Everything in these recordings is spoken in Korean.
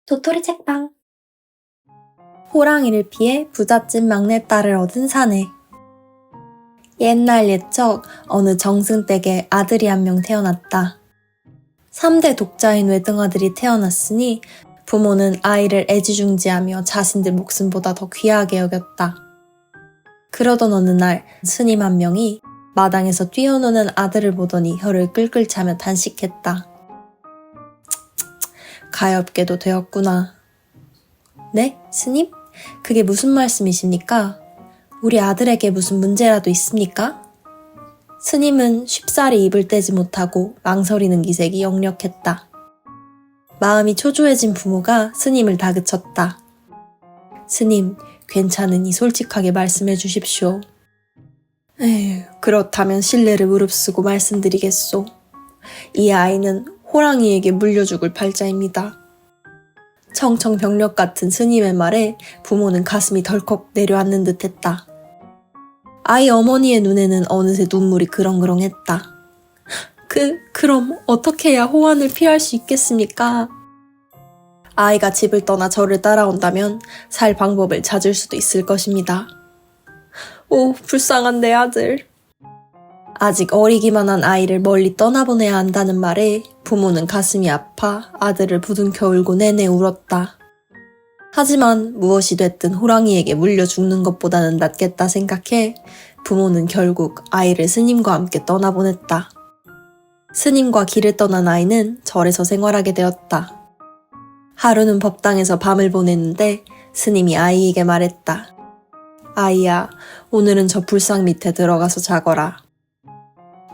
도토리 책방. 호랑이를 피해 부잣집 막내딸을 얻은 사내. 옛날 옛적 어느 정승댁에 아들이 한 명 태어났다. 3대 독자인 외등아들이 태어났으니 부모는 아이를 애지중지하며 자신들 목숨보다 더 귀하게 여겼다. 그러던 어느 날 스님 한 명이 마당에서 뛰어노는 아들을 보더니 혀를 끌끌 차며 단식했다. 가엾게도 되었구나. 네? 스님? 그게 무슨 말씀이십니까? 우리 아들에게 무슨 문제라도 있습니까? 스님은 쉽사리 입을 떼지 못하고 망설이는 기색이 역력했다. 마음이 초조해진 부모가 스님을 다그쳤다. 스님, 괜찮으니 솔직하게 말씀해 주십시오. 에휴, 그렇다면 신뢰를 무릅쓰고 말씀드리겠소. 이 아이는 호랑이에게 물려 죽을 팔자입니다. 청청병력 같은 스님의 말에 부모는 가슴이 덜컥 내려앉는 듯했다. 아이 어머니의 눈에는 어느새 눈물이 그렁그렁했다. 그럼 어떻게 해야 호환을 피할 수 있겠습니까? 아이가 집을 떠나 저를 따라온다면 살 방법을 찾을 수도 있을 것입니다. 오, 불쌍한 내 아들. 아직 어리기만 한 아이를 멀리 떠나보내야 한다는 말에 부모는 가슴이 아파 아들을 부둥켜 울고 내내 울었다. 하지만 무엇이 됐든 호랑이에게 물려 죽는 것보다는 낫겠다 생각해 부모는 결국 아이를 스님과 함께 떠나보냈다. 스님과 길을 떠난 아이는 절에서 생활하게 되었다. 하루는 법당에서 밤을 보냈는데 스님이 아이에게 말했다. 아이야, 오늘은 저 불상 밑에 들어가서 자거라.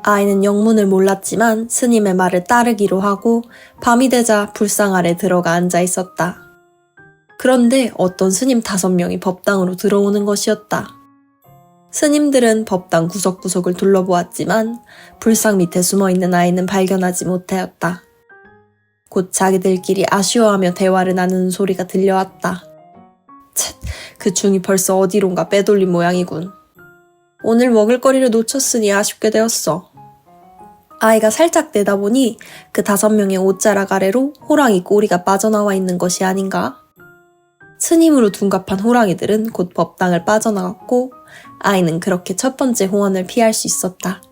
아이는 영문을 몰랐지만 스님의 말을 따르기로 하고 밤이 되자 불상 아래 들어가 앉아 있었다. 그런데 어떤 스님 5명이 법당으로 들어오는 것이었다. 스님들은 법당 구석구석을 둘러보았지만 불상 밑에 숨어있는 아이는 발견하지 못하였다. 곧 자기들끼리 아쉬워하며 대화를 나누는 소리가 들려왔다. 쳇, 그 중이 벌써 어디론가 빼돌린 모양이군. 오늘 먹을거리를 놓쳤으니 아쉽게 되었어. 아이가 살짝 내다보니 그 5명의 옷자락 아래로 호랑이 꼬리가 빠져나와 있는 것이 아닌가? 스님으로 둔갑한 호랑이들은 곧 법당을 빠져나갔고 아이는 그렇게 첫 번째 호환을 피할 수 있었다.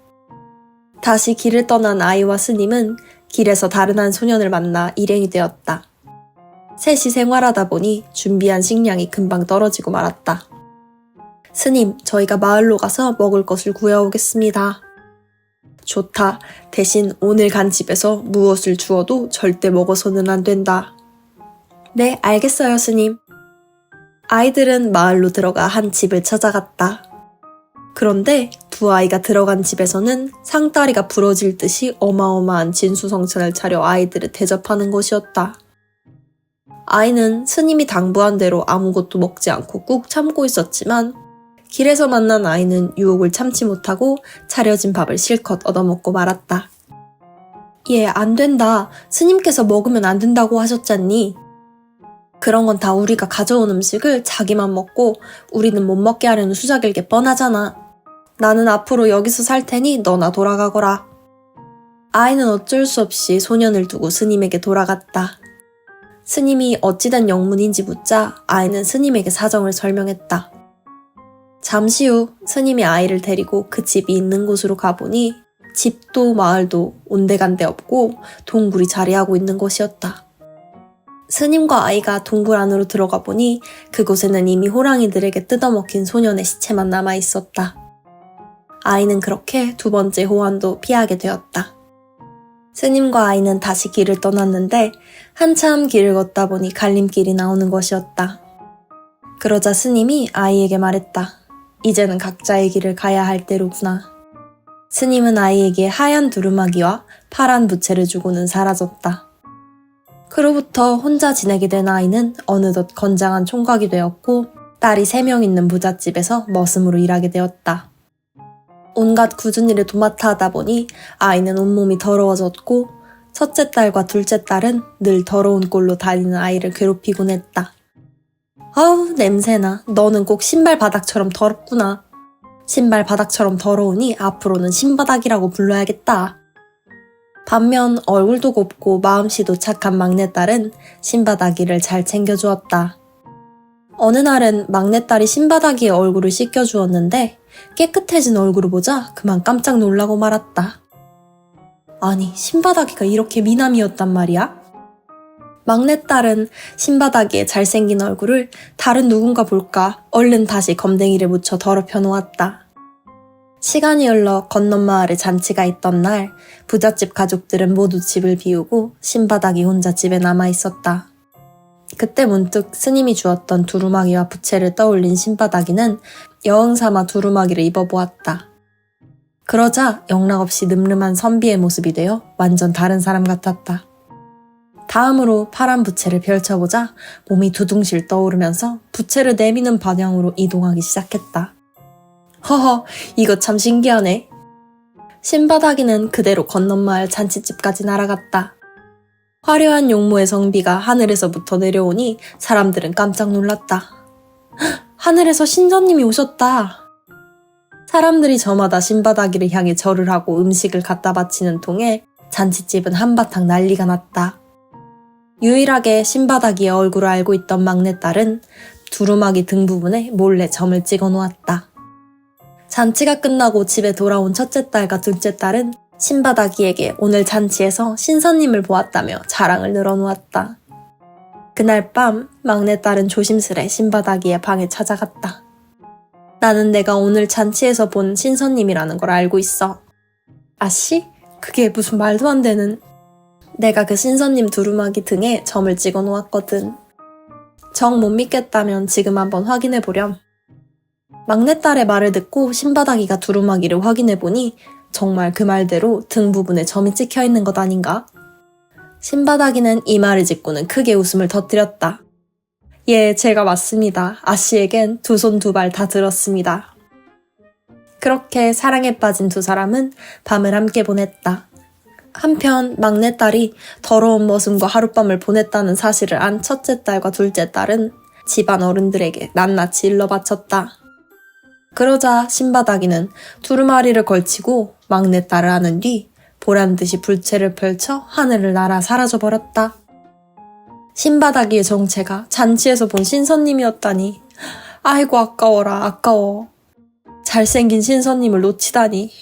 다시 길을 떠난 아이와 스님은 길에서 다른 한 소년을 만나 일행이 되었다. 셋이 생활하다 보니 준비한 식량이 금방 떨어지고 말았다. 스님, 저희가 마을로 가서 먹을 것을 구해오겠습니다. 좋다. 대신 오늘 간 집에서 무엇을 주어도 절대 먹어서는 안 된다. 네, 알겠어요, 스님. 아이들은 마을로 들어가 한 집을 찾아갔다. 그런데 두 아이가 들어간 집에서는 상다리가 부러질 듯이 어마어마한 진수성찬을 차려 아이들을 대접하는 것이었다. 아이는 스님이 당부한 대로 아무것도 먹지 않고 꾹 참고 있었지만 길에서 만난 아이는 유혹을 참지 못하고 차려진 밥을 실컷 얻어먹고 말았다. 얘, 안 된다. 스님께서 먹으면 안 된다고 하셨잖니. 그런 건 다 우리가 가져온 음식을 자기만 먹고 우리는 못 먹게 하려는 수작일 게 뻔하잖아. 나는 앞으로 여기서 살 테니 너나 돌아가거라. 아이는 어쩔 수 없이 소년을 두고 스님에게 돌아갔다. 스님이 어찌된 영문인지 묻자 아이는 스님에게 사정을 설명했다. 잠시 후 스님이 아이를 데리고 그 집이 있는 곳으로 가보니 집도 마을도 온데간데 없고 동굴이 자리하고 있는 곳이었다. 스님과 아이가 동굴 안으로 들어가 보니 그곳에는 이미 호랑이들에게 뜯어먹힌 소년의 시체만 남아 있었다. 아이는 그렇게 2번째 호환도 피하게 되었다. 스님과 아이는 다시 길을 떠났는데 한참 길을 걷다 보니 갈림길이 나오는 것이었다. 그러자 스님이 아이에게 말했다. 이제는 각자의 길을 가야 할 때로구나. 스님은 아이에게 하얀 두루마기와 파란 부채를 주고는 사라졌다. 그로부터 혼자 지내게 된 아이는 어느덧 건장한 총각이 되었고 딸이 3명 있는 부잣집에서 머슴으로 일하게 되었다. 온갖 굳은 일을 도맡아 하다 보니 아이는 온몸이 더러워졌고 첫째 딸과 둘째 딸은 늘 더러운 꼴로 다니는 아이를 괴롭히곤 했다. 아우, 냄새나. 너는 꼭 신발 바닥처럼 더럽구나. 신발 바닥처럼 더러우니 앞으로는 신바닥이라고 불러야겠다. 반면 얼굴도 곱고 마음씨도 착한 막내딸은 신바닥이를 잘 챙겨주었다. 어느 날은 막내딸이 신바닥이의 얼굴을 씻겨주었는데 깨끗해진 얼굴을 보자 그만 깜짝 놀라고 말았다. 아니, 신바닥이가 이렇게 미남이었단 말이야? 막내딸은 신바닥이의 잘생긴 얼굴을 다른 누군가 볼까 얼른 다시 검댕이를 묻혀 더럽혀 놓았다. 시간이 흘러 건넌 마을에 잔치가 있던 날 부잣집 가족들은 모두 집을 비우고 신바닥이 혼자 집에 남아 있었다. 그때 문득 스님이 주었던 두루마기와 부채를 떠올린 신바닥이는 여흥삼아 두루마기를 입어보았다. 그러자 영락없이 늠름한 선비의 모습이 되어 완전 다른 사람 같았다. 다음으로 파란 부채를 펼쳐보자 몸이 두둥실 떠오르면서 부채를 내미는 방향으로 이동하기 시작했다. 허허, 이거 참 신기하네. 신바닥이는 그대로 건넌마을 잔치집까지 날아갔다. 화려한 용모의 성비가 하늘에서부터 내려오니 사람들은 깜짝 놀랐다. 하늘에서 신선님이 오셨다. 사람들이 저마다 신바닥이를 향해 절을 하고 음식을 갖다 바치는 통에 잔치집은 한바탕 난리가 났다. 유일하게 신바닥이의 얼굴을 알고 있던 막내딸은 두루마기 등 부분에 몰래 점을 찍어 놓았다. 잔치가 끝나고 집에 돌아온 첫째 딸과 둘째 딸은 신바닥이에게 오늘 잔치에서 신선님을 보았다며 자랑을 늘어놓았다. 그날 밤 막내딸은 조심스레 신바닥이의 방에 찾아갔다. 나는 내가 오늘 잔치에서 본 신선님이라는 걸 알고 있어. 아씨? 그게 무슨 말도 안 되는... 내가 그 신선님 두루마기 등에 점을 찍어 놓았거든. 정 못 믿겠다면 지금 한번 확인해 보렴. 막내딸의 말을 듣고 신바닥이가 두루마기를 확인해 보니 정말 그 말대로 등 부분에 점이 찍혀 있는 것 아닌가? 신바닥이는 이 말을 듣고는 크게 웃음을 터뜨렸다. 예, 제가 맞습니다. 아씨에겐 두 손 두 발 다 들었습니다. 그렇게 사랑에 빠진 두 사람은 밤을 함께 보냈다. 한편 막내딸이 더러운 머슴과 하룻밤을 보냈다는 사실을 안 첫째 딸과 둘째 딸은 집안 어른들에게 낱낱이 일러바쳤다. 그러자 신바닥이는 두루마리를 걸치고 막내딸을 안은 뒤 보란듯이 불채를 펼쳐 하늘을 날아 사라져버렸다. 신바닥이의 정체가 잔치에서 본 신선님이었다니. 아이고 아까워라 아까워. 잘생긴 신선님을 놓치다니.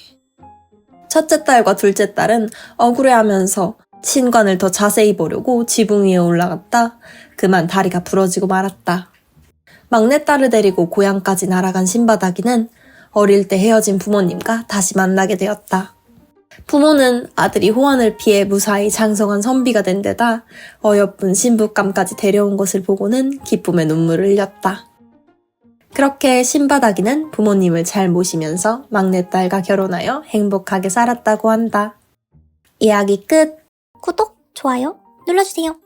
첫째 딸과 둘째 딸은 억울해하면서 신관을 더 자세히 보려고 지붕 위에 올라갔다 그만 다리가 부러지고 말았다. 막내딸을 데리고 고향까지 날아간 신바닥이는 어릴 때 헤어진 부모님과 다시 만나게 되었다. 부모는 아들이 호환을 피해 무사히 장성한 선비가 된 데다 어여쁜 신부감까지 데려온 것을 보고는 기쁨의 눈물을 흘렸다. 그렇게 신바닥이는 부모님을 잘 모시면서 막내딸과 결혼하여 행복하게 살았다고 한다. 이야기 끝! 구독, 좋아요 눌러주세요.